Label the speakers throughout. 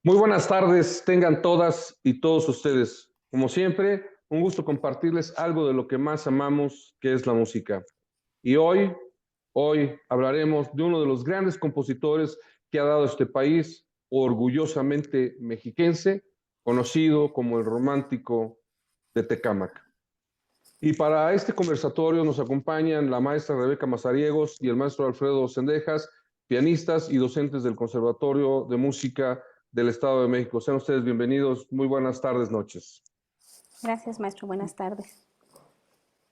Speaker 1: Muy buenas tardes, tengan todas y todos ustedes. Como siempre, un gusto compartirles algo de lo que más amamos, que es la música. Y hoy hablaremos de uno de los grandes compositores que ha dado este país, orgullosamente mexiquense, conocido como el romántico de Tecámac. Y para este conversatorio nos acompañan la maestra Rebeca Mazariegos y el maestro Alfredo Sendejas, pianistas y docentes del Conservatorio de Música del Estado de México. Sean ustedes bienvenidos. Muy buenas tardes, noches.
Speaker 2: Gracias, maestro. Buenas tardes.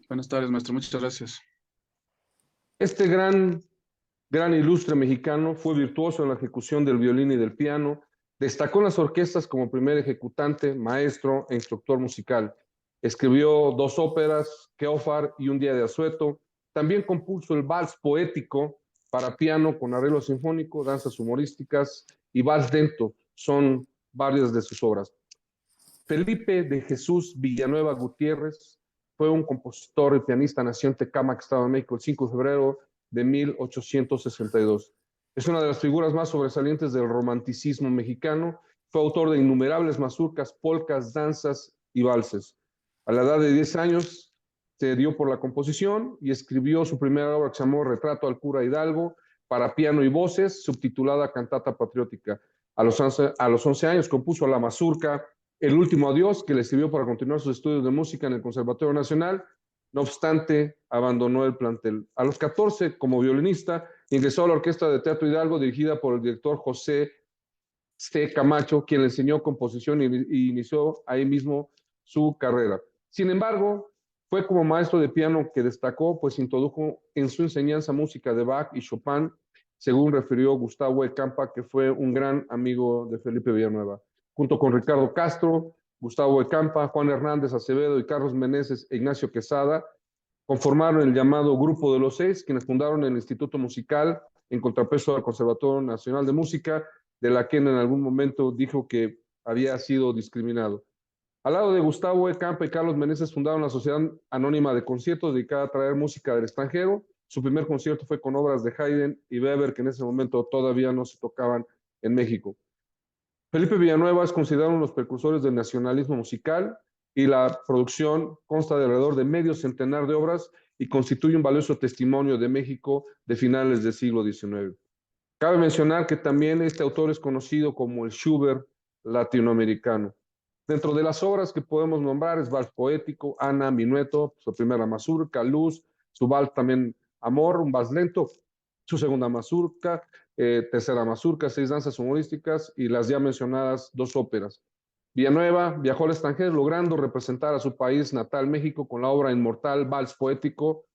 Speaker 3: Buenas tardes, maestro. Muchas gracias.
Speaker 1: Este gran ilustre mexicano fue virtuoso en la ejecución del violín y del piano. Destacó en las orquestas como primer ejecutante, maestro e instructor musical. Escribió dos óperas, Queofar y Un día de asueto. También compuso el vals poético para piano con arreglo sinfónico, danzas humorísticas y vals lento. Son varias de sus obras. Felipe de Jesús Villanueva Gutiérrez fue un compositor y pianista, nació en Tecámac, Estado de México, el 5 de febrero de 1862. Es una de las figuras más sobresalientes del romanticismo mexicano. Fue autor de innumerables mazurcas, polcas, danzas y valses. A la edad de 10 años se dio por la composición y escribió su primera obra que se llamó Retrato al cura Hidalgo para piano y voces, subtitulada Cantata Patriótica. A los 11 años compuso la mazurca El último adiós, que le sirvió para continuar sus estudios de música en el Conservatorio Nacional. No obstante, abandonó el plantel. A los 14, como violinista, ingresó a la Orquesta de Teatro Hidalgo, dirigida por el director José C. Camacho, quien le enseñó composición y inició ahí mismo su carrera. Sin embargo, fue como maestro de piano que destacó, pues introdujo en su enseñanza música de Bach y Chopin, según refirió Gustavo E. Campa, que fue un gran amigo de Felipe Villanueva. Junto con Ricardo Castro, Gustavo E. Campa, Juan Hernández Acevedo y Carlos Meneses e Ignacio Quesada, conformaron el llamado Grupo de los Seis, quienes fundaron el Instituto Musical en contrapeso al Conservatorio Nacional de Música, de la que en algún momento dijo que había sido discriminado. Al lado de Gustavo E. Campa y Carlos Meneses fundaron la Sociedad Anónima de Conciertos dedicada a traer música del extranjero. Su primer concierto fue con obras de Haydn y Weber, que en ese momento todavía no se tocaban en México. Felipe Villanueva es considerado uno de los precursores del nacionalismo musical y la producción consta de alrededor de medio centenar de obras y constituye un valioso testimonio de México de finales del siglo XIX. Cabe mencionar que también este autor es conocido como el Schubert latinoamericano. Dentro de las obras que podemos nombrar es Vals Poético, Ana, Minueto, su primera mazurca, Luz, su vals también Amor, un vals lento, su segunda mazurca, tercera mazurca, 6 danzas humorísticas y las ya mencionadas 2 óperas. Villanueva viajó al extranjero logrando representar a su país natal, México, con la obra inmortal Vals Poético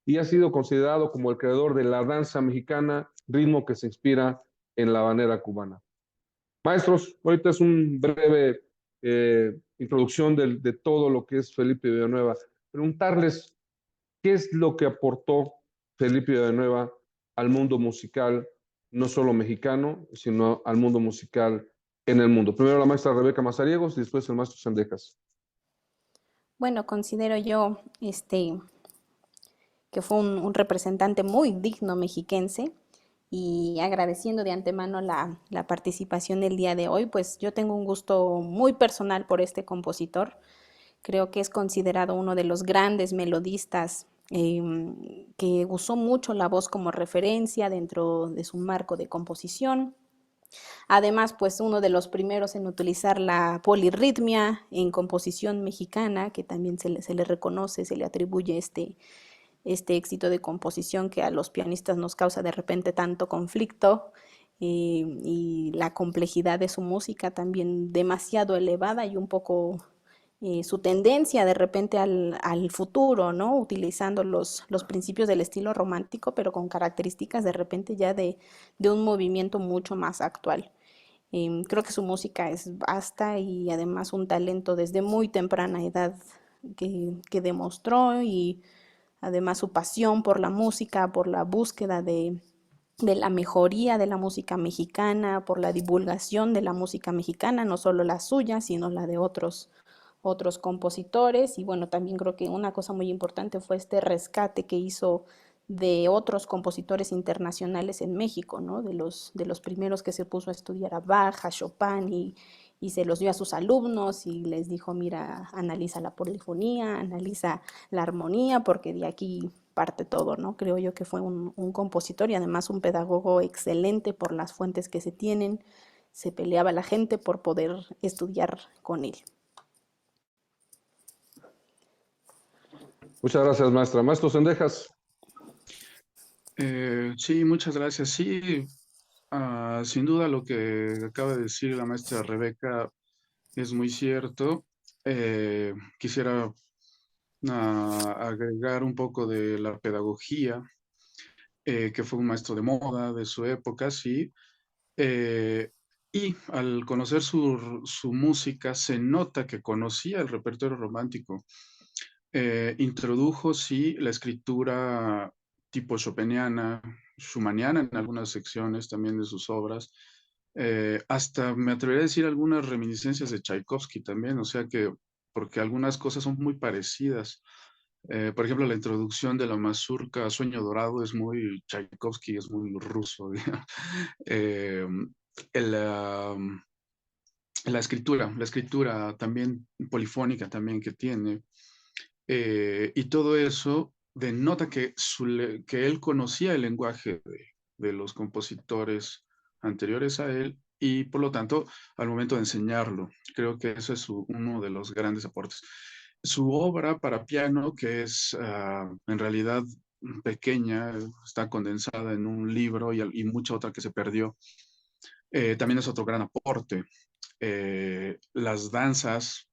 Speaker 1: y ha sido considerado como el creador de la danza mexicana, ritmo que se inspira en la habanera cubana. Maestros, ahorita es un breve introducción de todo lo que es Felipe Villanueva. Preguntarles qué es lo que aportó Felipe Villanueva al mundo musical, no solo mexicano, sino al mundo musical en el mundo. Primero la maestra Rebeca Mazariegos y después el maestro Sendejas.
Speaker 2: Bueno, considero yo que fue un representante muy digno mexiquense y agradeciendo de antemano la participación del día de hoy, pues yo tengo un gusto muy personal por este compositor. Creo que es considerado uno de los grandes melodistas que usó mucho la voz como referencia dentro de su marco de composición. Además, pues uno de los primeros en utilizar la polirritmia en composición mexicana, que también se le reconoce, se le atribuye este éxito de composición que a los pianistas nos causa de repente tanto conflicto, y la complejidad de su música también demasiado elevada y un poco su tendencia de repente al futuro, ¿no? Utilizando los principios del estilo romántico, pero con características de repente ya de un movimiento mucho más actual. Creo que su música es vasta y además un talento desde muy temprana edad que demostró, y además su pasión por la música, por la búsqueda de la mejoría de la música mexicana, por la divulgación de la música mexicana, no solo la suya, sino la de otros compositores. Y bueno, también creo que una cosa muy importante fue este rescate que hizo de otros compositores internacionales en México, ¿no? De los primeros que se puso a estudiar a Bach, a Chopin y se los dio a sus alumnos y les dijo, mira, analiza la polifonía, analiza la armonía, porque de aquí parte todo, ¿no? Creo yo que fue un compositor y además un pedagogo excelente por las fuentes que se tienen. Se peleaba la gente por poder estudiar con él.
Speaker 1: Muchas gracias, maestra. Maestro Sendejas.
Speaker 3: Sí, muchas gracias. Sí, sin duda lo que acaba de decir la maestra Rebeca es muy cierto. Quisiera agregar un poco de la pedagogía, que fue un maestro de moda de su época, sí. Eh, y al conocer su música, se nota que conocía el repertorio romántico. Introdujo, sí, la escritura tipo chopiniana, schumanniana en algunas secciones también de sus obras. Hasta me atrevería a decir algunas reminiscencias de Tchaikovsky también, o sea que, porque algunas cosas son muy parecidas. Por ejemplo, la introducción de la mazurca Sueño Dorado es muy Tchaikovsky, es muy ruso, digamos. Eh, el, la escritura también polifónica también que tiene, y todo eso denota que, que él conocía el lenguaje de los compositores anteriores a él y por lo tanto al momento de enseñarlo, creo que eso es uno de los grandes aportes. Su obra para piano, que es en realidad pequeña, está condensada en un libro y mucha otra que se perdió, también es otro gran aporte. Las danzas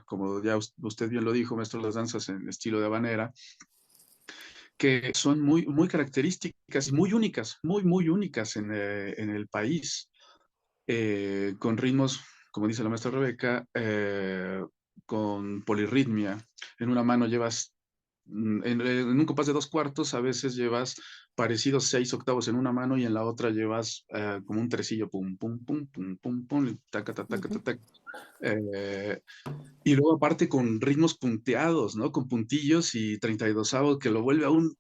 Speaker 3: como ya usted bien lo dijo, maestro, las danzas en estilo de habanera, que son muy, muy características y muy únicas, muy, muy únicas en el país, con ritmos, como dice la maestra Rebeca, con polirritmia. En una mano llevas en un compás de 2/4, a veces llevas parecidos 6 octavos en una mano y en la otra llevas como un tresillo, pum, pum, pum, pum, pum, pum, taca, taca, taca,
Speaker 2: Ujú.
Speaker 3: taca. Y luego aparte con ritmos punteados, ¿no? Con puntillos y 32avo que lo vuelve aún,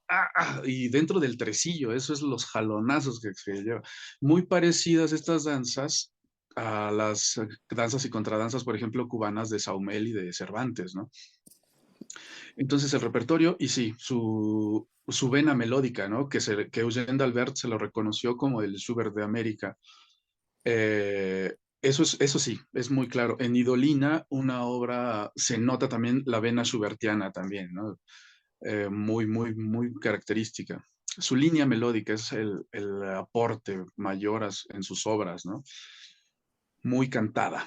Speaker 3: y dentro del tresillo, eso es los jalonazos que se lleva. Muy parecidas estas danzas a las danzas y contradanzas, por ejemplo, cubanas de Saumel y de Cervantes, ¿no? Entonces el repertorio, y sí, su vena melódica, ¿no? Que Eugene d'Albert se lo reconoció como el Schubert de América. Eso sí, es muy claro. En Idolina, una obra, se nota también la vena schubertiana también, ¿no? Muy, muy, muy característica. Su línea melódica es el aporte mayor en sus obras, ¿no? Muy cantada.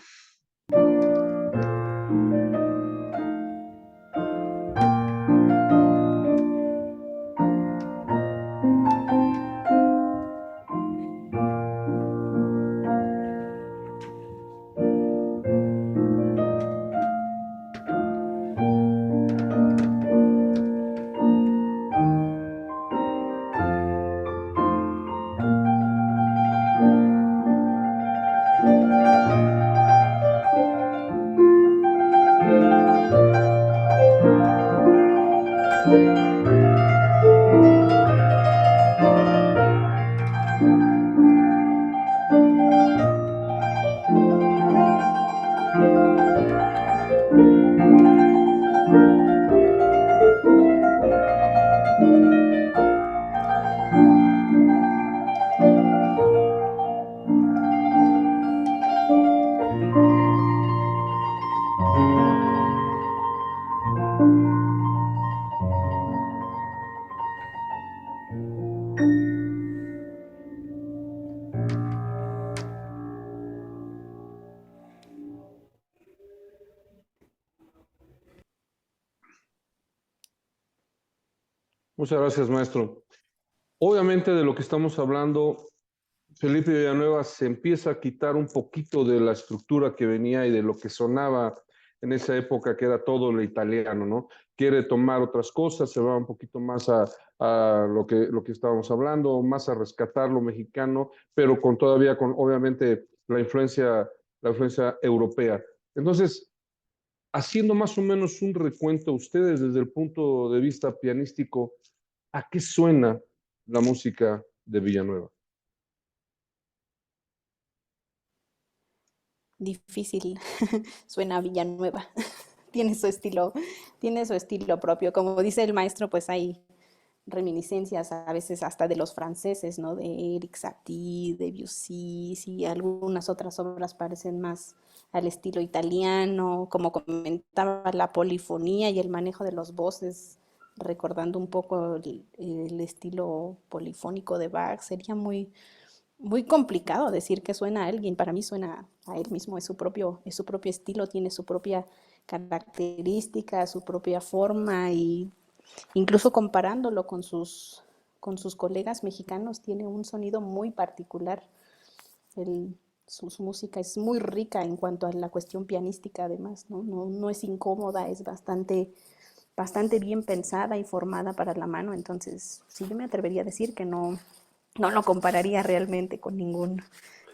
Speaker 1: Muchas gracias, maestro. Obviamente de lo que estamos hablando, Felipe Villanueva se empieza a quitar un poquito de la estructura que venía y de lo que sonaba en esa época, que era todo lo italiano, ¿no? Quiere tomar otras cosas, se va un poquito más a lo que estábamos hablando, más a rescatar lo mexicano, pero con todavía con, obviamente, la influencia europea. Entonces, haciendo más o menos un recuento, ustedes desde el punto de vista pianístico, ¿A qué suena la música de Villanueva?
Speaker 2: Difícil, suena a Villanueva. Tiene su estilo propio. Como dice el maestro, pues hay reminiscencias a veces hasta de los franceses, ¿no? De Eric Satie, de Debussy, y algunas otras obras parecen más al estilo italiano, como comentaba, la polifonía y el manejo de los voces, recordando un poco el estilo polifónico de Bach, sería muy complicado decir que suena a alguien. Para mí suena a él mismo, es su propio estilo, tiene su propia característica, su propia forma, y incluso comparándolo con sus colegas mexicanos, tiene un sonido muy particular. Su música es muy rica en cuanto a la cuestión pianística, además, ¿no? No es incómoda, es bastante bien pensada y formada para la mano. Entonces, sí, yo me atrevería a decir que no lo compararía realmente con
Speaker 1: No,
Speaker 2: ningún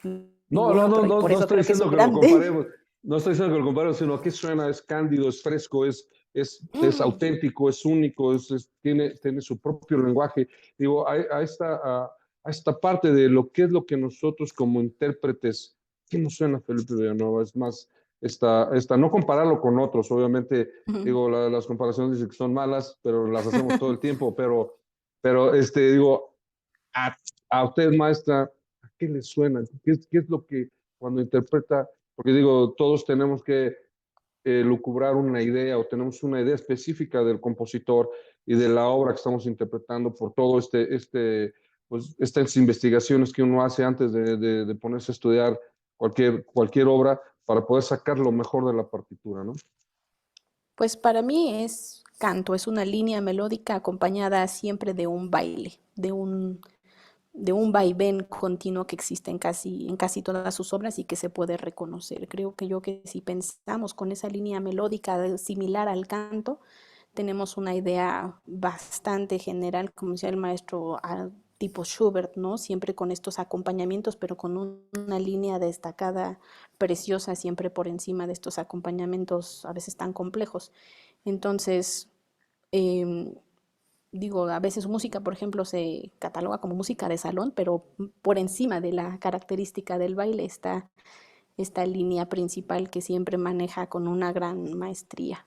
Speaker 1: no, no,
Speaker 2: otro, y
Speaker 1: no,
Speaker 2: por
Speaker 1: no
Speaker 2: eso
Speaker 1: estoy
Speaker 2: creo que es
Speaker 1: diciendo
Speaker 2: un
Speaker 1: que lo
Speaker 2: grande.
Speaker 1: comparemos, no estoy diciendo que lo comparemos, sino a qué suena, es cándido, es fresco, es
Speaker 2: Mm,
Speaker 1: auténtico, es único, tiene su propio lenguaje. Digo, a esta parte de lo que es lo que nosotros como intérpretes, ¿qué nos suena Felipe Villanueva? Es más, no compararlo con otros, obviamente,
Speaker 2: mm.
Speaker 1: digo, las comparaciones dicen que son malas, pero las hacemos todo el tiempo, pero digo, a, a usted, maestra, ¿a qué le suena? ¿Qué es lo que cuando interpreta? Porque digo, todos tenemos que lucubrar una idea o tenemos una idea específica del compositor y de la obra que estamos interpretando por todo pues, estas investigaciones que uno hace antes de ponerse a estudiar cualquier obra para poder sacar lo mejor de la partitura, ¿no?
Speaker 2: Pues para mí es canto, es una línea melódica acompañada siempre de un baile, de un vaivén continuo que existe en casi todas sus obras y que se puede reconocer. Creo que si pensamos con esa línea melódica similar al canto, tenemos una idea bastante general, como decía el maestro, tipo Schubert, ¿no? Siempre con estos acompañamientos, pero con una línea destacada, preciosa, siempre por encima de estos acompañamientos a veces tan complejos. Entonces, eh, digo, a veces música, por ejemplo, se cataloga como música de salón, pero por encima de la característica del baile está esta línea principal que siempre maneja con una gran maestría.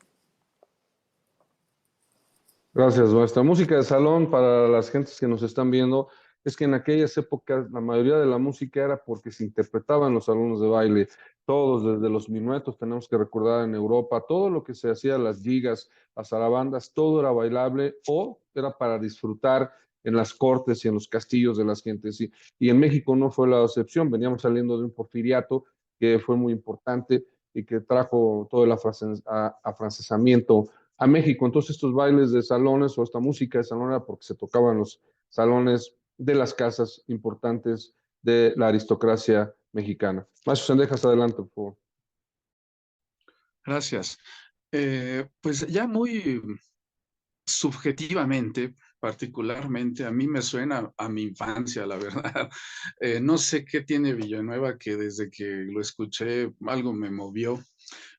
Speaker 1: Gracias, nuestra música de salón para las gentes que nos están viendo es que en aquellas épocas la mayoría de la música era porque se interpretaba en los salones de baile. Todos, desde los minuetos, tenemos que recordar en Europa, todo lo que se hacía, las gigas, las zarabandas, todo era bailable o era para disfrutar en las cortes y en los castillos de las gentes. Y en México no fue la excepción, veníamos saliendo de un porfiriato que fue muy importante y que trajo todo el afrancesamiento a México. Entonces estos bailes de salones o esta música de salón era porque se tocaban los salones de las casas importantes de la aristocracia mexicana. Maestro Sendejas, adelante, por favor.
Speaker 3: Gracias. Pues ya muy subjetivamente, particularmente, a mí me suena a mi infancia, la verdad. No sé qué tiene Villanueva que desde que lo escuché algo me movió.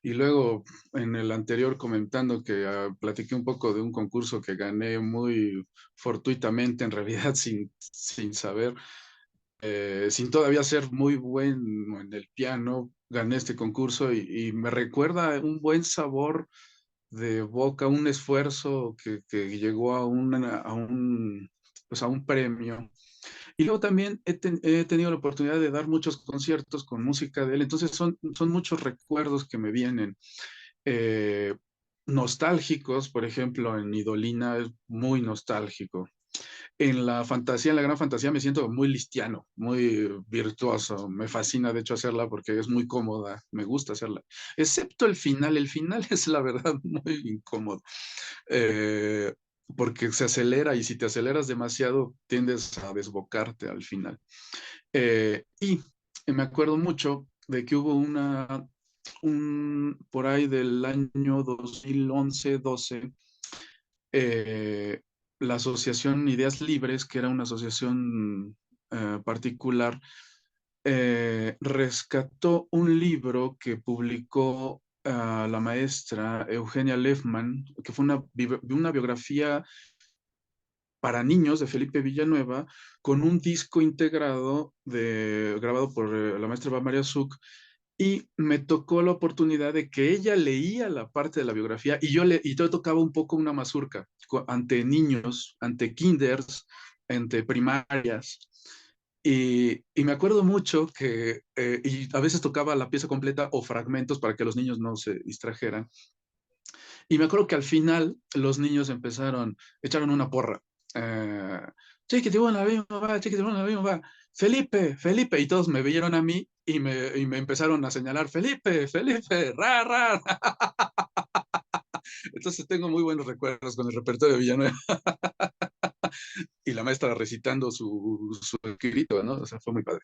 Speaker 3: Y luego en el anterior comentando que platiqué un poco de un concurso que gané muy fortuitamente, en realidad sin saber, sin todavía ser muy bueno en el piano, gané este concurso y me recuerda un buen sabor de boca, un esfuerzo que llegó pues a un premio. Y luego también he tenido la oportunidad de dar muchos conciertos con música de él, entonces son muchos recuerdos que me vienen. Eh, Nostálgicos, por ejemplo, en Idolina es muy nostálgico. En la fantasía, en la gran fantasía, me siento muy listiano, muy virtuoso. Me fascina, de hecho, hacerla porque es muy cómoda. Me gusta hacerla. Excepto el final. El final es, la verdad, muy incómodo. Eh, Porque se acelera y si te aceleras demasiado, tiendes a desbocarte al final. Y me acuerdo mucho de que hubo por ahí del año 2011-12, eh, la asociación Ideas Libres, que era una asociación particular, rescató un libro que publicó la maestra Eugenia Lefman, que fue una biografía para niños de Felipe Villanueva, con un disco integrado grabado por la maestra Eva María Zuc, y me tocó la oportunidad de que ella leía la parte de la biografía y yo tocaba un poco una mazurca ante niños, ante kinders, ante primarias. Y me acuerdo mucho que, y a veces tocaba la pieza completa o fragmentos para que los niños no se distrajeran. Y me acuerdo que al final los niños echaron una porra. Eh, Chiquitibuna, bimba, va, chiquitibuna, bimba, va. Felipe, Felipe. Y todos me vieron a mí y me empezaron a señalar, Felipe, Felipe, ra, ra. Entonces tengo muy buenos recuerdos con el repertorio de Villanueva y la maestra recitando su escrito, ¿no? O sea, fue muy padre.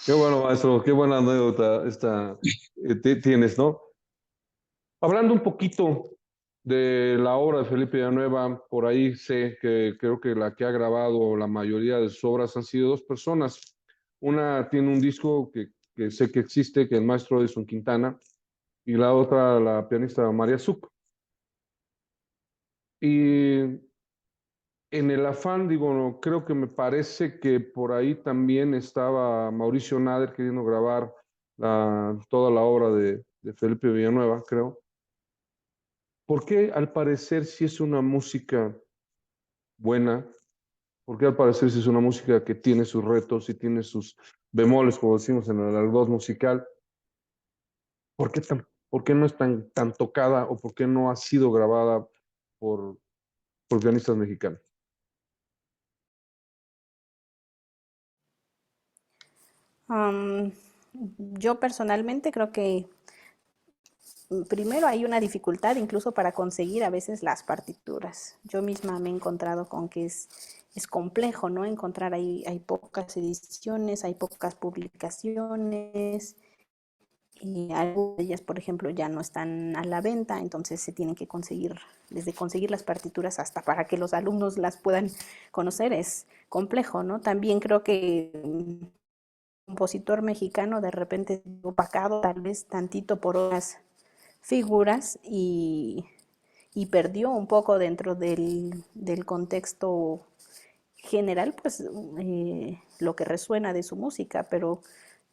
Speaker 1: Qué bueno, maestro, qué buena anécdota tienes, ¿no? Hablando un poquito de la obra de Felipe Villanueva, por ahí sé que creo que la que ha grabado la mayoría de sus obras han sido dos personas. Una tiene un disco que sé que existe, que es el maestro Edison Quintana, y la otra la pianista María Zuc. Y en el afán, digo, no, creo que me parece que por ahí también estaba Mauricio Nader queriendo grabar toda la obra de Felipe Villanueva, creo. Porque al parecer sí es una música buena, porque al parecer sí es una música que tiene sus retos y tiene sus bemoles, como decimos en el argot musical. ¿Por qué no es tan tocada o por qué no ha sido grabada por, por pianistas mexicanos?
Speaker 2: Am, yo personalmente creo que primero hay una dificultad incluso para conseguir a veces las partituras. Yo misma me he encontrado con que es complejo, ¿no? Encontrar ahí, hay pocas ediciones, hay pocas publicaciones, y algunas de ellas, por ejemplo, ya no están a la venta, entonces se tienen que conseguir, desde conseguir las partituras hasta para que los alumnos las puedan conocer, es complejo, ¿no? También creo que un compositor mexicano de repente opacado tal vez tantito por otras figuras y perdió un poco dentro del contexto general, pues lo que resuena de su música, pero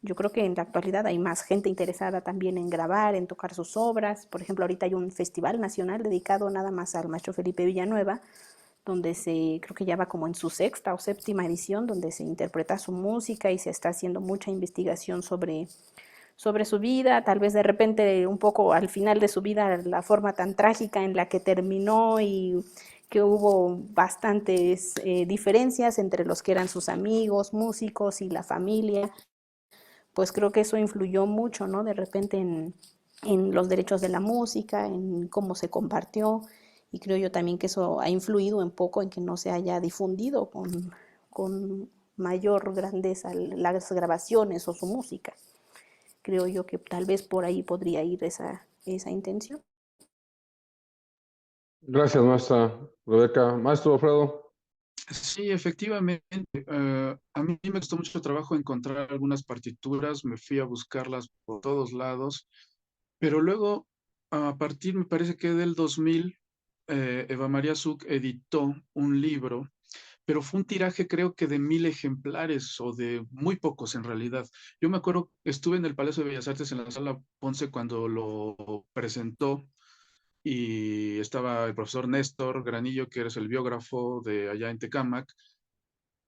Speaker 2: yo creo que en la actualidad hay más gente interesada también en grabar, en tocar sus obras. Por ejemplo, ahorita hay un festival nacional dedicado nada más al maestro Felipe Villanueva, donde creo que ya va como en su sexta o séptima edición, donde se interpreta su música y se está haciendo mucha investigación sobre su vida, tal vez de repente un poco al final de su vida, la forma tan trágica en la que terminó y que hubo bastantes diferencias entre los que eran sus amigos, músicos y la familia, pues creo que eso influyó mucho, ¿no? De repente en los derechos de la música, en cómo se compartió, y creo yo también que eso ha influido un poco en que no se haya difundido con mayor grandeza las grabaciones o su música. Creo yo que tal vez por ahí podría ir esa intención.
Speaker 1: Gracias, maestra Rebeca. Maestro Alfredo.
Speaker 3: Sí, efectivamente. A mí me costó mucho trabajo encontrar algunas partituras, me fui a buscarlas por todos lados, pero luego, a partir, me parece que del 2000, Eva María Zuc editó un libro, pero fue un tiraje creo que de 1000 ejemplares o de muy pocos en realidad. Yo me acuerdo, estuve en el Palacio de Bellas Artes en la Sala Ponce cuando lo presentó y estaba el profesor Néstor Granillo, que es el biógrafo de allá en Tecámac,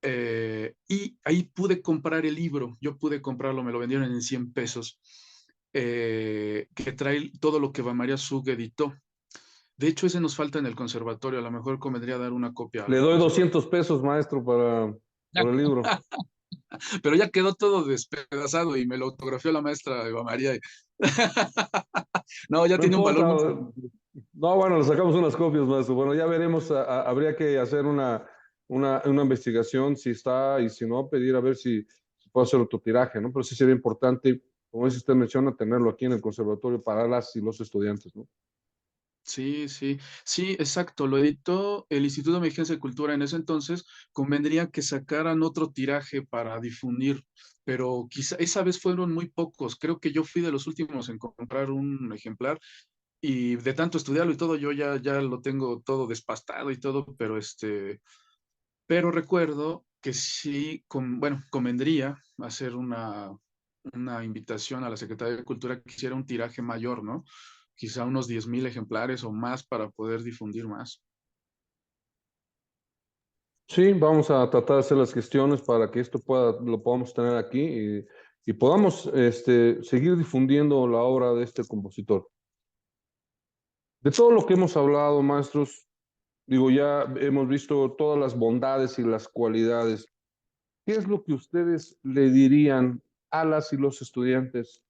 Speaker 3: y ahí pude comprar el libro, yo pude comprarlo, me lo vendieron en 100 pesos, que trae todo lo que Va María Zug editó. De hecho, ese nos falta en el conservatorio, a lo mejor convendría dar una copia
Speaker 1: Le
Speaker 3: al
Speaker 1: doy
Speaker 3: conservatorio.
Speaker 1: 200 pesos, maestro, por el libro.
Speaker 3: Pero ya quedó todo despedazado y me lo autografió la maestra Eva María. No, ya
Speaker 1: No
Speaker 3: tiene un
Speaker 1: importa.
Speaker 3: valor muy...
Speaker 1: No, bueno, le sacamos unas copias, maestro. Bueno, ya veremos. Habría que hacer una investigación si está y si no, pedir a ver si se puede hacer otro tiraje, ¿no? Pero sí sería importante, como dice usted menciona, tenerlo aquí en el conservatorio para las y los estudiantes, ¿no?
Speaker 3: Sí, sí, sí, exacto. Lo editó el Instituto Mexiquense de Cultura en ese entonces. Convendría que sacaran otro tiraje para difundir, pero quizá esa vez fueron muy pocos. Creo que yo fui de los últimos en comprar un ejemplar y de tanto estudiarlo y todo, yo ya lo tengo todo despastado y todo, pero recuerdo que sí, bueno, convendría hacer una invitación a la Secretaría de Cultura que hiciera un tiraje mayor, ¿no? Quizá unos 10,000 ejemplares o más para poder difundir más.
Speaker 1: Sí, vamos a tratar de hacer las gestiones para que esto lo podamos tener aquí y podamos seguir difundiendo la obra de este compositor. De todo lo que hemos hablado, maestros, digo, ya hemos visto todas las bondades y las cualidades. ¿Qué es lo que ustedes le dirían a las y los estudiantes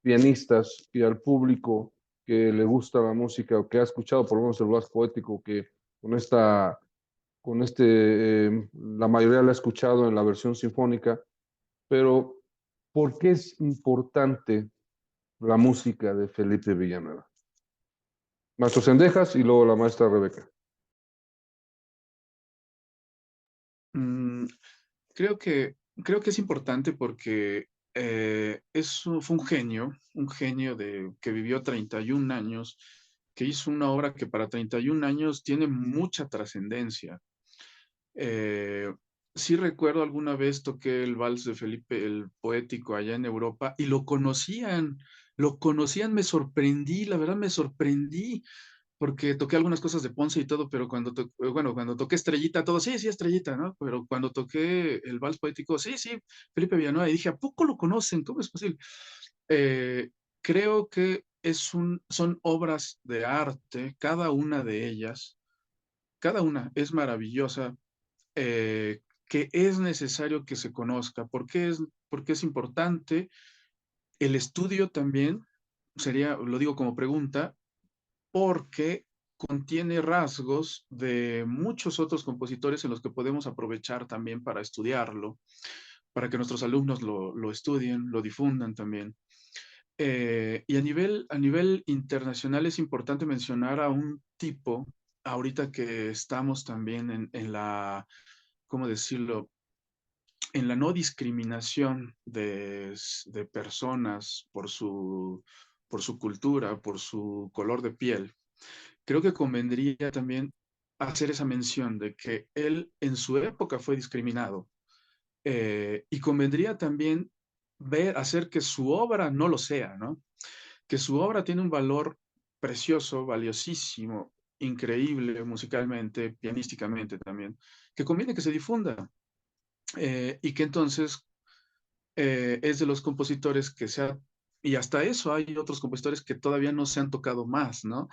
Speaker 1: pianistas y al público que le gusta la música o que ha escuchado por lo menos el vals poético, que con esta, la mayoría la ha escuchado en la versión sinfónica, pero ¿por qué es importante la música de Felipe Villanueva? Maestro Sendejas y luego la maestra Rebeca.
Speaker 3: Mm, creo que es importante porque fue un genio que vivió 31 años, que hizo una obra que para 31 años tiene mucha trascendencia. Eh, sí recuerdo alguna vez toqué el vals de Felipe el Poético allá en Europa y lo conocían, me sorprendí, la verdad me sorprendí porque toqué algunas cosas de Ponce y todo, pero cuando toqué Estrellita, todo, sí, sí, Estrellita, ¿no? Pero cuando toqué el Vals Poético, sí, sí, Felipe Villanueva, y dije, ¿a poco lo conocen? ¿Cómo es posible? Eh, creo que son obras de arte, cada una es maravillosa, que es necesario que se conozca. Porque es importante? El estudio también lo digo como pregunta, porque contiene rasgos de muchos otros compositores en los que podemos aprovechar también para estudiarlo, para que nuestros alumnos lo estudien, lo difundan también. Y a nivel internacional es importante mencionar a un tipo, ahorita que estamos también en la, ¿cómo decirlo? En la no discriminación de personas por su cultura, por su color de piel. Creo que convendría también hacer esa mención de que él en su época fue discriminado, y convendría también hacer que su obra no lo sea, ¿no? Que su obra tiene un valor precioso, valiosísimo, increíble musicalmente, pianísticamente también, que conviene que se difunda, y que entonces es de los compositores y hasta eso hay otros compositores que todavía no se han tocado más, ¿no?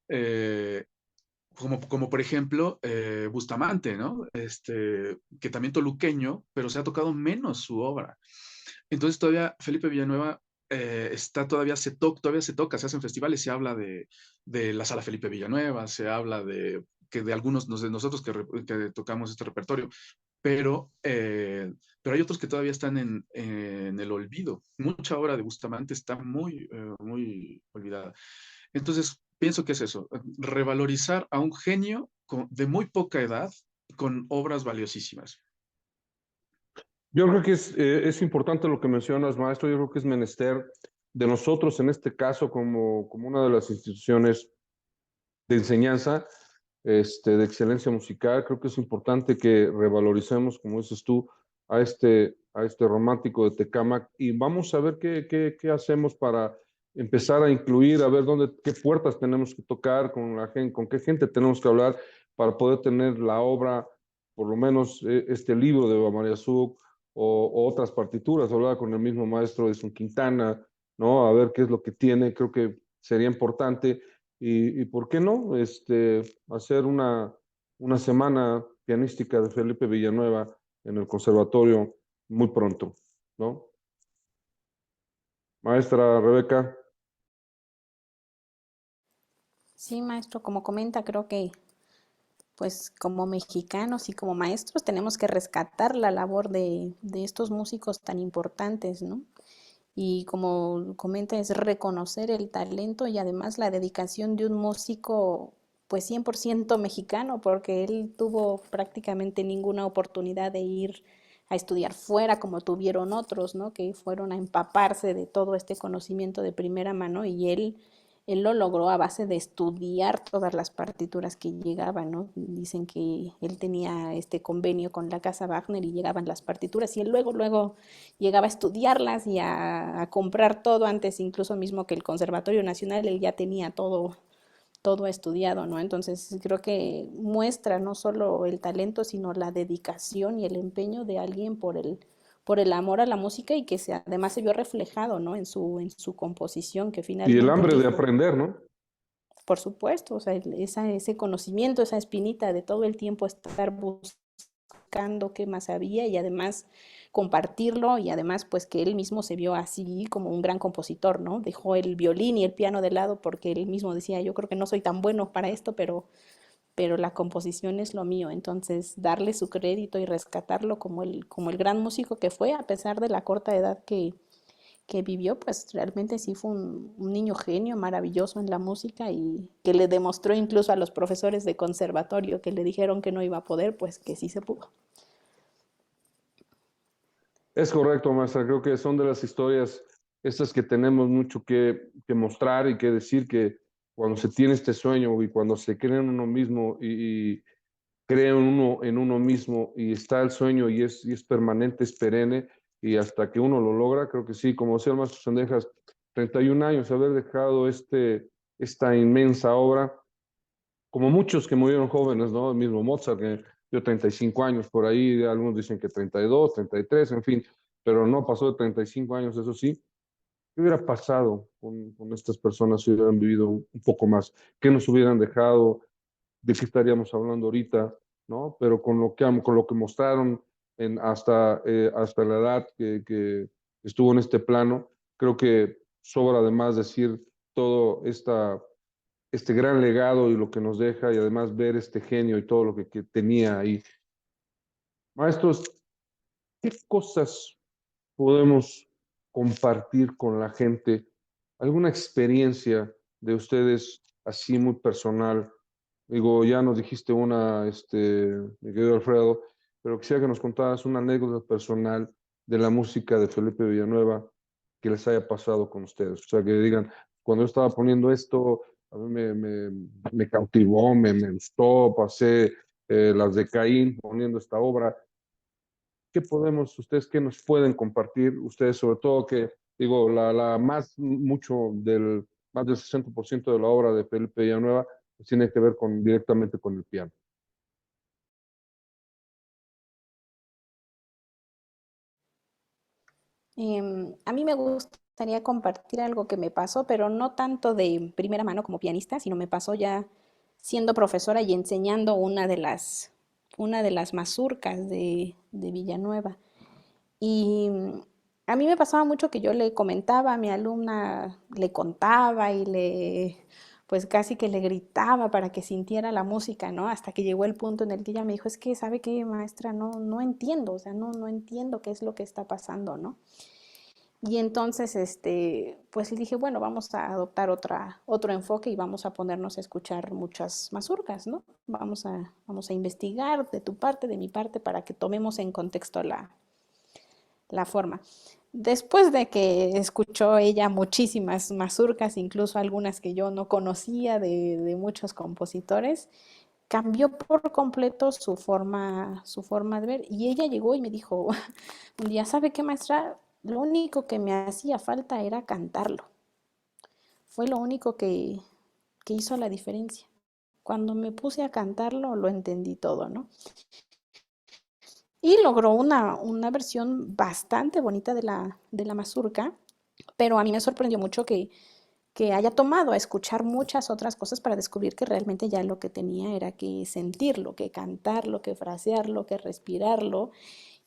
Speaker 3: Eh, como por ejemplo Bustamante, ¿no? Que también toluqueño, pero se ha tocado menos su obra. Entonces todavía Felipe Villanueva todavía se toca, se hacen festivales, se habla de la Sala Felipe Villanueva, se habla de algunos de nosotros que tocamos este repertorio, pero hay otros que todavía están en el olvido. Mucha obra de Bustamante está muy olvidada. Entonces, pienso que es eso, revalorizar a un genio de muy poca edad con obras valiosísimas.
Speaker 1: Yo creo que es importante lo que mencionas, maestro. Yo creo que es menester de nosotros, en este caso, como una de las instituciones de enseñanza, de excelencia musical. Creo que es importante que revaloricemos, como dices tú, a este romántico de Tecámac y vamos a ver qué hacemos para empezar a incluir, a ver qué puertas tenemos que tocar con la gente, con qué gente tenemos que hablar para poder tener la obra, por lo menos este libro de María Zuk o otras partituras, hablar con el mismo maestro de Sun Quintana, ¿no? A ver qué es lo que tiene, creo que sería importante y ¿por qué no? Hacer una semana pianística de Felipe Villanueva en el conservatorio muy pronto, ¿no? Maestra Rebeca.
Speaker 2: Sí, maestro, como comenta, creo que pues como mexicanos y como maestros tenemos que rescatar la labor de estos músicos tan importantes, ¿no? Y como comenta, es reconocer el talento y además la dedicación de un músico pues 100% mexicano, porque él tuvo prácticamente ninguna oportunidad de ir a estudiar fuera como tuvieron otros, ¿no? Que fueron a empaparse de todo este conocimiento de primera mano y él él lo logró a base de estudiar todas las partituras que llegaban, ¿no? Dicen que él tenía este convenio con la casa Wagner y llegaban las partituras y él luego llegaba a estudiarlas y a comprar todo antes, incluso mismo que el Conservatorio Nacional, él ya tenía todo estudiado, ¿no? Entonces creo que muestra no solo el talento, sino la dedicación y el empeño de alguien por el amor a la música y que además se vio reflejado, ¿no? En su composición, que
Speaker 1: Y el
Speaker 2: finalmente él
Speaker 1: hambre de
Speaker 2: dijo,
Speaker 1: aprender, ¿no?
Speaker 2: por supuesto, o sea, ese conocimiento, esa espinita de todo el tiempo estar buscando qué más había y además compartirlo y además pues que él mismo se vio así como un gran compositor, ¿no? Dejó el violín y el piano de lado porque él mismo decía, yo creo que no soy tan bueno para esto, pero la composición es lo mío, entonces darle su crédito y rescatarlo como el gran músico que fue, a pesar de la corta edad que vivió, pues realmente sí fue un niño genio maravilloso en la música y que le demostró incluso a los profesores de conservatorio que le dijeron que no iba a poder, pues que sí se pudo.
Speaker 1: Es correcto, maestra. Creo que son de las historias estas que tenemos mucho que mostrar y que decir que cuando se tiene este sueño y cuando se cree en uno mismo y cree en uno mismo y está el sueño y es permanente, es perenne y hasta que uno lo logra, creo que sí, como decía el maestro Sendejas, 31 años, haber dejado esta inmensa obra, como muchos que murieron jóvenes, ¿no? El mismo Mozart, que dio 35 años por ahí, algunos dicen que 32, 33, en fin, pero no pasó de 35 años, eso sí. ¿Qué hubiera pasado con estas personas si hubieran vivido un poco más? ¿Qué nos hubieran dejado? ¿De qué estaríamos hablando ahorita? ¿No? Pero con lo que mostraron hasta la edad que estuvo en este plano, creo que sobra además decir todo este gran legado y lo que nos deja y además ver este genio y todo lo que tenía ahí. Maestros, ¿qué cosas podemos compartir con la gente? ¿Alguna experiencia de ustedes así muy personal? Digo, ya nos dijiste una, mi querido Alfredo, pero quisiera que nos contaras una anécdota personal de la música de Felipe Villanueva que les haya pasado con ustedes. O sea, que digan, cuando yo estaba poniendo esto, a mí me cautivó, me gustó, pasé las de Caín poniendo esta obra. ¿Qué podemos, ustedes, qué nos pueden compartir? Ustedes, sobre todo, que digo, más del 60% de la obra de Felipe Villanueva pues, tiene que ver directamente con el piano.
Speaker 2: A mí me gustaría compartir algo que me pasó, pero no tanto de primera mano como pianista, sino me pasó ya siendo profesora y enseñando una de las mazurcas de Villanueva. Y a mí me pasaba mucho que yo le comentaba a mi alumna, le contaba y pues casi que le gritaba para que sintiera la música, ¿no? Hasta que llegó el punto en el que ella me dijo, es que, ¿sabe qué, maestra? No entiendo, o sea, no entiendo qué es lo que está pasando, ¿no? Y entonces, pues le dije, bueno, vamos a adoptar otro enfoque y vamos a ponernos a escuchar muchas mazurcas, ¿no? Vamos a investigar de tu parte, de mi parte, para que tomemos en contexto la forma. Después de que escuchó ella muchísimas mazurcas, incluso algunas que yo no conocía de muchos compositores, cambió por completo su forma de ver. Y ella llegó y me dijo un día, ¿sabe qué, maestra? Lo único que me hacía falta era cantarlo. Fue lo único que hizo la diferencia. Cuando me puse a cantarlo, lo entendí todo, ¿no? Y logró una versión bastante bonita de la mazurca, pero a mí me sorprendió mucho que haya tomado a escuchar muchas otras cosas para descubrir que realmente ya lo que tenía era que sentirlo, que cantarlo, que frasearlo, que respirarlo.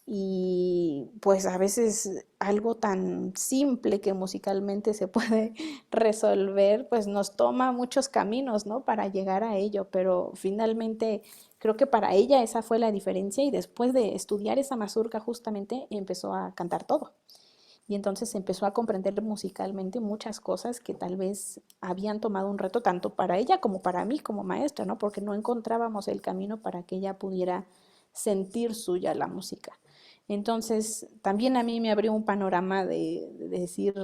Speaker 2: Y pues a veces algo tan simple que musicalmente se puede resolver, pues nos toma muchos caminos, ¿no? Para llegar a ello, pero finalmente creo que para ella esa fue la diferencia y después de estudiar esa mazurca justamente empezó a cantar todo. Y entonces empezó a comprender musicalmente muchas cosas que tal vez habían tomado un reto tanto para ella como para mí como maestra, ¿no? Porque no encontrábamos el camino para que ella pudiera sentir suya la música. Entonces, también a mí me abrió un panorama de decir,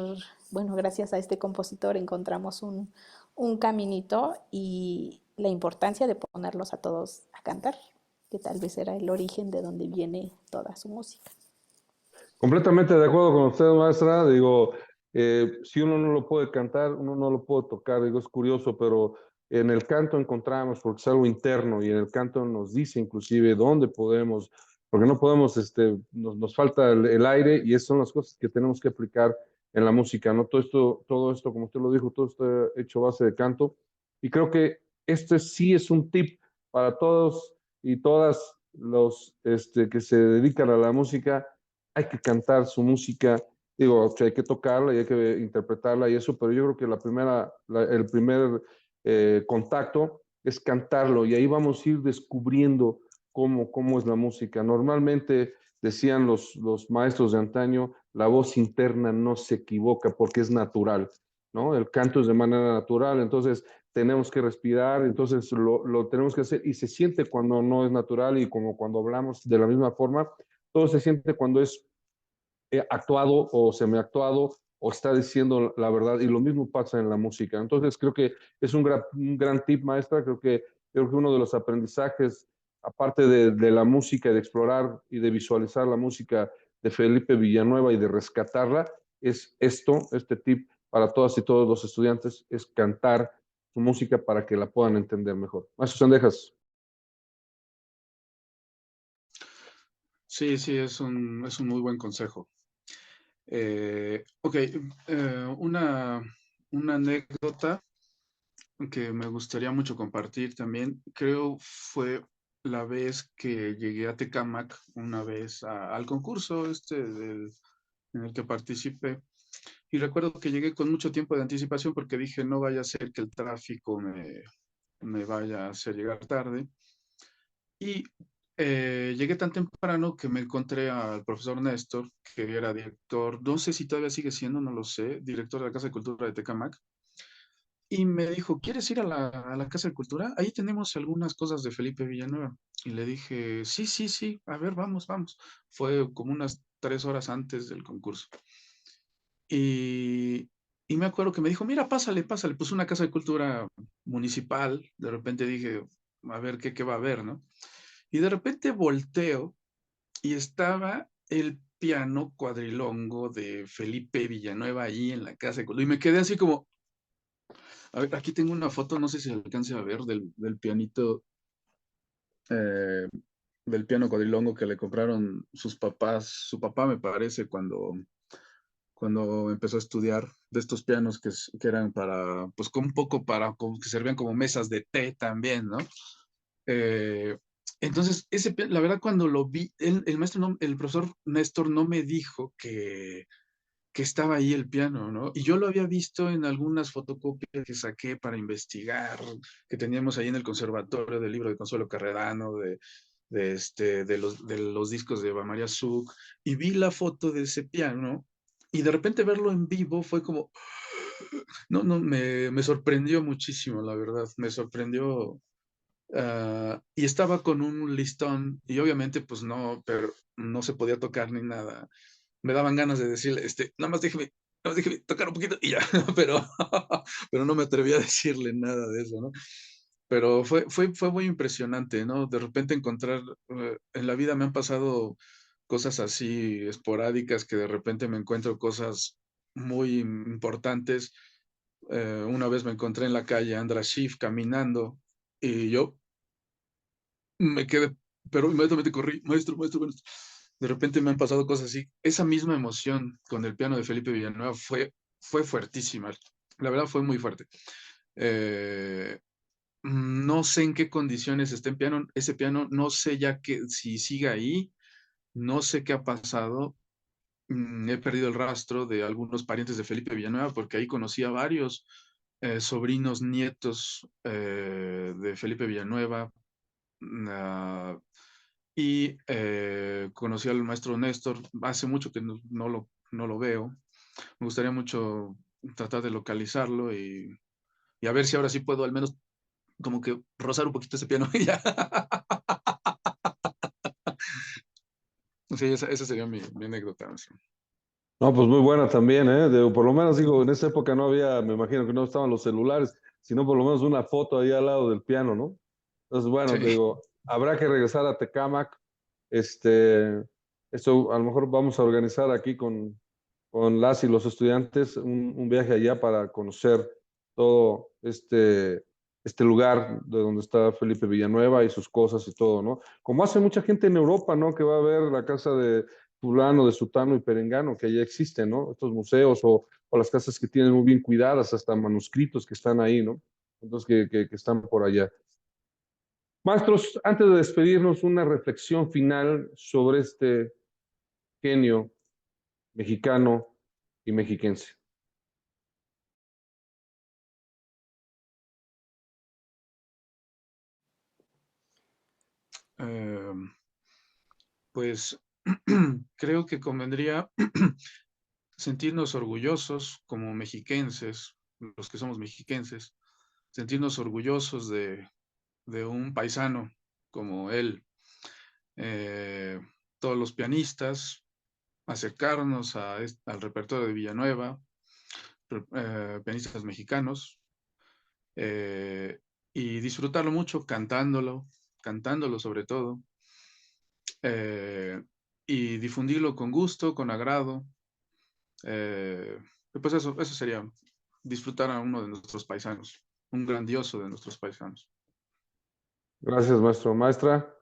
Speaker 2: bueno, gracias a este compositor encontramos un caminito y la importancia de ponerlos a todos a cantar, que tal vez era el origen de donde viene toda su música.
Speaker 1: Completamente de acuerdo con usted, maestra. Digo, si uno no lo puede cantar, uno no lo puede tocar. Digo, es curioso, pero en el canto encontramos, porque es algo interno, y en el canto nos dice inclusive dónde podemos, porque no podemos, nos falta el aire, y esas son las cosas que tenemos que aplicar en la música, ¿no? Todo esto, como usted lo dijo, todo esto hecho a base de canto. Y creo que este sí es un tip para todos y todas los que se dedican a la música. Hay que cantar su música, digo, que hay que tocarla y hay que interpretarla y eso, pero yo creo que el primer contacto es cantarlo, y ahí vamos a ir descubriendo cómo es la música. Normalmente decían los maestros de antaño, la voz interna no se equivoca porque es natural, ¿no? El canto es de manera natural, entonces tenemos que respirar, entonces lo tenemos que hacer, y se siente cuando no es natural, y como cuando hablamos de la misma forma, todo se siente cuando es actuado o semiactuado o está diciendo la verdad, y lo mismo pasa en la música. Entonces creo que es un gran tip, maestra. Creo que uno de los aprendizajes, aparte de la música, de explorar y de visualizar la música de Felipe Villanueva y de rescatarla, es este tip para todas y todos los estudiantes, es cantar su música para que la puedan entender mejor. Maestro Sendejas.
Speaker 3: Sí, sí, es un muy buen consejo. Ok, una anécdota que me gustaría mucho compartir también, creo fue la vez que llegué a Tecámac, una vez al concurso en el que participé. Y recuerdo que llegué con mucho tiempo de anticipación porque dije, no vaya a ser que el tráfico me vaya a hacer llegar tarde. Y llegué tan temprano que me encontré al profesor Néstor, que era director, no sé si todavía sigue siendo, no lo sé, director de la Casa de Cultura de Tecámac. Y me dijo, ¿quieres ir a a la Casa de Cultura? Ahí tenemos algunas cosas de Felipe Villanueva. Y le dije, sí, sí, sí, a ver, vamos, vamos. Fue como unas 3 horas antes del concurso. Y, y me acuerdo que me dijo, mira, pásale, pásale. Pues una Casa de Cultura municipal. De repente dije, a ver qué va a haber, ¿no? Y de repente volteo y estaba el piano cuadrilongo de Felipe Villanueva ahí en la Casa de Cultura. Y me quedé así como, a ver, aquí tengo una foto, no sé si alcance a ver, del pianito, eh, del piano cuadrilongo que le compraron sus papás, su papá me parece, cuando empezó a estudiar, de estos pianos que eran para, pues con un poco para, como que servían como mesas de té también, ¿no? Eh, entonces, la verdad, cuando lo vi, el maestro, el profesor Néstor no me dijo que estaba ahí el piano, ¿no? Y yo lo había visto en algunas fotocopias que saqué para investigar, que teníamos ahí en el conservatorio del libro de Consuelo Carrerano, de los discos de María Zuc, y vi la foto de ese piano, y de repente verlo en vivo fue como, no, no, me sorprendió muchísimo, la verdad, me sorprendió. Y estaba con un listón, y obviamente, pues no, pero no se podía tocar ni nada. Me daban ganas de decirle, nada más déjeme tocar un poquito y ya, pero, pero no me atreví a decirle nada de eso, ¿no? Pero fue muy impresionante, ¿no? De repente encontrar, en la vida me han pasado cosas así esporádicas, que de repente me encuentro cosas muy importantes. Una vez me encontré en la calle a Andras Schiff caminando y yo me quedé, pero inmediatamente corrí, maestro, maestro, maestro. De repente me han pasado cosas así. Esa misma emoción con el piano de Felipe Villanueva fue fuertísima. La verdad fue muy fuerte. Eh, no sé en qué condiciones está ese piano, no sé ya que si sigue ahí, no sé qué ha pasado. He perdido el rastro de algunos parientes de Felipe Villanueva porque ahí conocí a varios sobrinos, nietos de Felipe Villanueva. Ah, y conocí al maestro Néstor, hace mucho que no lo veo. Me gustaría mucho tratar de localizarlo y a ver si ahora sí puedo al menos como que rozar un poquito ese piano y ya. Sí, esa sería mi anécdota, maestro.
Speaker 1: No, pues muy buena también, ¿eh? Por lo menos digo, en esa época no había, me imagino que no estaban los celulares, sino por lo menos una foto ahí al lado del piano, ¿no? Entonces, bueno,
Speaker 3: Sí.
Speaker 1: digo, habrá que regresar a Tecámac. Este, esto a lo mejor vamos a organizar aquí con las y los estudiantes un viaje allá para conocer todo este lugar de donde está Felipe Villanueva y sus cosas y todo, ¿no? Como hace mucha gente en Europa, ¿no? Que va a ver la casa de fulano, de sutano y perengano, que ya existen, ¿no? Estos museos o las casas que tienen muy bien cuidadas, hasta manuscritos que están ahí, ¿no? Entonces, que están por allá. Maestros, antes de despedirnos, una reflexión final sobre este genio mexicano y mexiquense.
Speaker 3: Eh, pues creo que convendría sentirnos orgullosos como mexiquenses, los que somos mexiquenses, sentirnos orgullosos de un paisano como él. Eh, Todos los pianistas, acercarnos al repertorio de Villanueva, pianistas mexicanos, eh, y disfrutarlo mucho cantándolo sobre todo, eh, y difundirlo con gusto, con agrado. Eh, pues eso sería disfrutar a uno de nuestros paisanos, un grandioso de nuestros paisanos.
Speaker 1: Gracias, maestro. Maestra,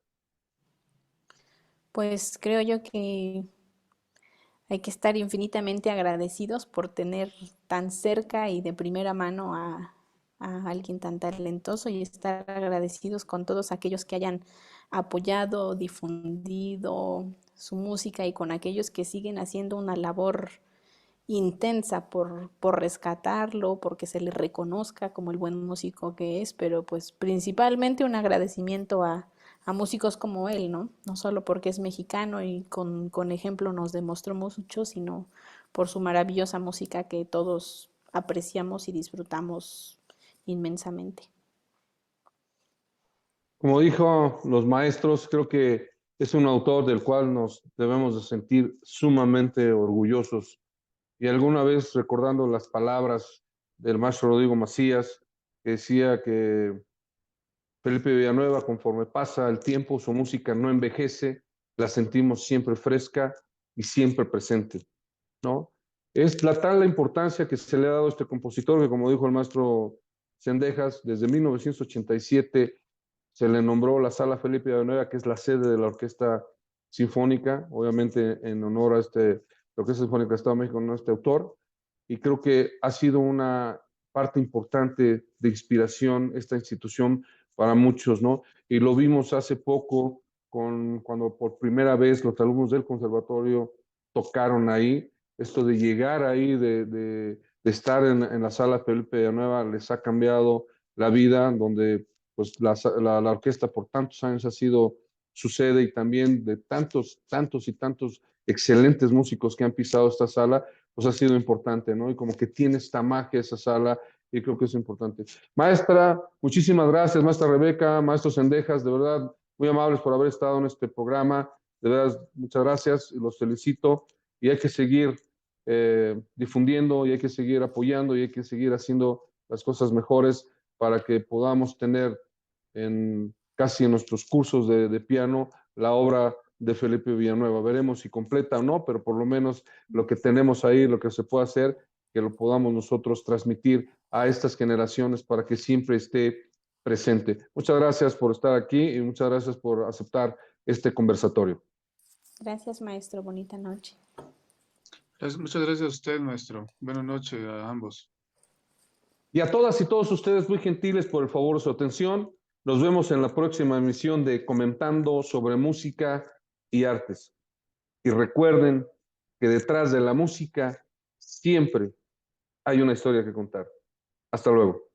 Speaker 2: Pues creo yo que hay que estar infinitamente agradecidos por tener tan cerca y de primera mano a alguien tan talentoso y estar agradecidos con todos aquellos que hayan apoyado, difundido su música y con aquellos que siguen haciendo una labor intensa por rescatarlo, porque se le reconozca como el buen músico que es, pero pues principalmente un agradecimiento a músicos como él, ¿no? No solo porque es mexicano y con ejemplo nos demostró mucho, sino por su maravillosa música que todos apreciamos y disfrutamos inmensamente.
Speaker 1: como dijo los maestros, creo que es un autor del cual nos debemos de sentir sumamente orgullosos. Y alguna vez recordando las palabras del maestro Rodrigo Macías, que decía que Felipe Villanueva, conforme pasa el tiempo, su música no envejece, la sentimos siempre fresca y siempre presente, ¿no? Es la tal la importancia que se le ha dado a este compositor, que como dijo el maestro Cendejas, desde 1987 se le nombró la Sala Felipe Villanueva, que es la sede de la Orquesta Sinfónica, obviamente en honor a la Orquesta Sinfónica de Estado de México, no a este autor, y creo que ha sido una parte importante de inspiración esta institución para muchos, ¿no? Y lo vimos hace poco cuando por primera vez los alumnos del conservatorio tocaron ahí, esto de llegar ahí, de estar en la sala Felipe Villanueva, les ha cambiado la vida, donde pues la orquesta por tantos años ha sido su sede y también de tantos, tantos y tantos excelentes músicos que han pisado esta sala, pues ha sido importante, ¿no? Y como que tiene esta magia esa sala y creo que es importante. Maestra, muchísimas gracias, maestra Rebeca, maestro Cendejas, de verdad, muy amables por haber estado en este programa, de verdad, muchas gracias y los felicito y hay que seguir difundiendo y hay que seguir apoyando y hay que seguir haciendo las cosas mejores para que podamos tener casi en nuestros cursos de piano la obra de Felipe Villanueva. Veremos si completa o no, pero por lo menos lo que tenemos ahí, lo que se puede hacer, que lo podamos nosotros transmitir a estas generaciones para que siempre esté presente. Muchas gracias por estar aquí y muchas gracias por aceptar este conversatorio.
Speaker 2: Gracias, maestro. Bonita noche.
Speaker 3: Muchas gracias a usted, maestro. Buenas noches a ambos.
Speaker 1: Y a todas y todos ustedes muy gentiles por el favor de su atención. Nos vemos en la próxima emisión de Comentando sobre Música y Artes. Y recuerden que detrás de la música siempre hay una historia que contar. Hasta luego.